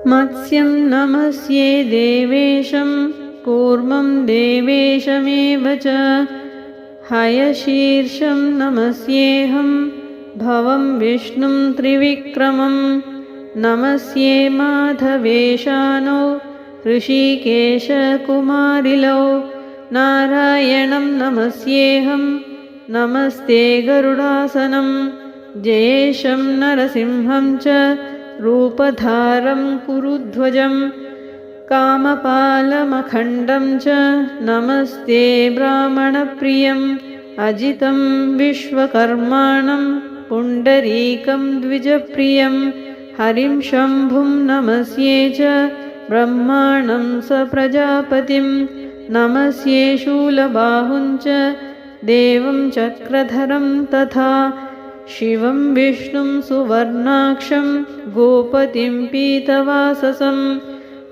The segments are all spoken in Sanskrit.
मत्स्यं नमस्ये देवेशं कूर्मं देवेशमेव च हयशीर्षं नमस्येऽहं भवं विष्णुं त्रिविक्रमं नमस्ये माधवेशानौ ऋषिकेशकुमारिलौ नारायणं नमस्येऽहं नमस्ते गरुडासनं जयेशं नरसिंहं च रूपधारं कुरुध्वजं कामपालमखण्डं च नमस्ते ब्राह्मणप्रियम् अजितं विश्वकर्माणं पुण्डरीकं द्विजप्रियं हरिं शम्भुं नमस्ये च ब्रह्माणं स प्रजापतिं नमस्ये शूलबाहुं च देवं चक्रधरं तथा शिवं विष्णुं सुवर्णाक्षं गोपतिं पीतवाससं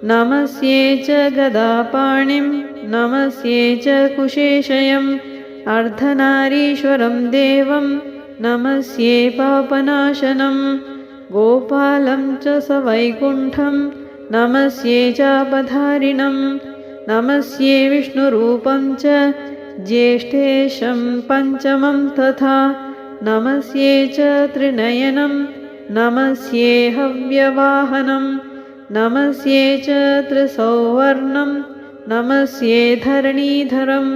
नमस्ये च गदापाणिं नमस्ये च कुशेशयम् अर्धनारीश्वरं देवं नमस्ये पापनाशनं गोपालं च सवैकुण्ठं नमस्ये चापधारिणं नमस्ये विष्णुरूपं च ज्येष्ठेशं पञ्चमं तथा नमस्ये च त्रिनयनं नमस्ये हव्यवाहनं नमस्ये च त्रिसौवर्णं नमस्ये धरणीधरं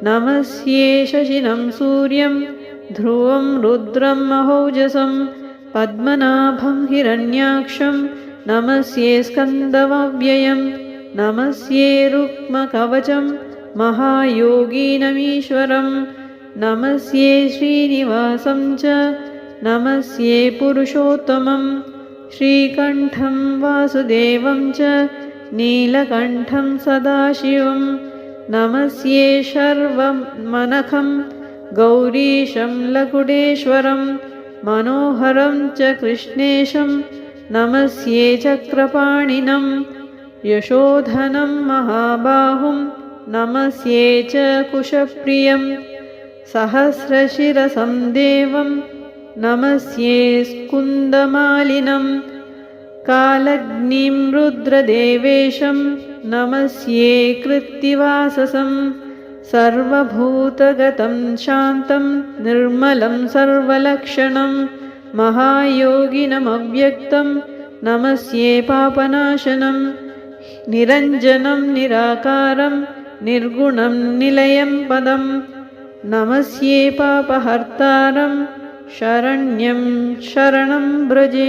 नमस्ये शशिनं सूर्यं ध्रुवं रुद्रं महौजसं पद्मनाभं हिरण्याक्षं नमस्ये स्कन्दमव्ययं नमस्ये रुक्मकवचं महायोगीनमीश्वरं नमस्ये श्रीनिवासं च नमस्ये पुरुषोत्तमं श्रीकण्ठं वासुदेवं च नीलकण्ठं सदाशिवं नमस्ये शर्वमनखं गौरीशं लकुटेश्वरं मनोहरं च कृष्णेशं नमस्ये चक्रपाणिनं यशोधनं महाबाहुं नमस्ये च कुशप्रियं सहस्रशिरसं देवं नमस्ये स्कुन्दमालिनं कालग्निं रुद्रदेवेशं नमस्ये कृत्तिवाससं सर्वभूतगतं शान्तं निर्मलं सर्वलक्षणं महायोगिनमव्यक्तं नमस्ये पापनाशनं निरञ्जनं निराकारं निर्गुणं निलयं पदं नमस्ये पापहर्तारं शरण्यं शरणं व्रजे।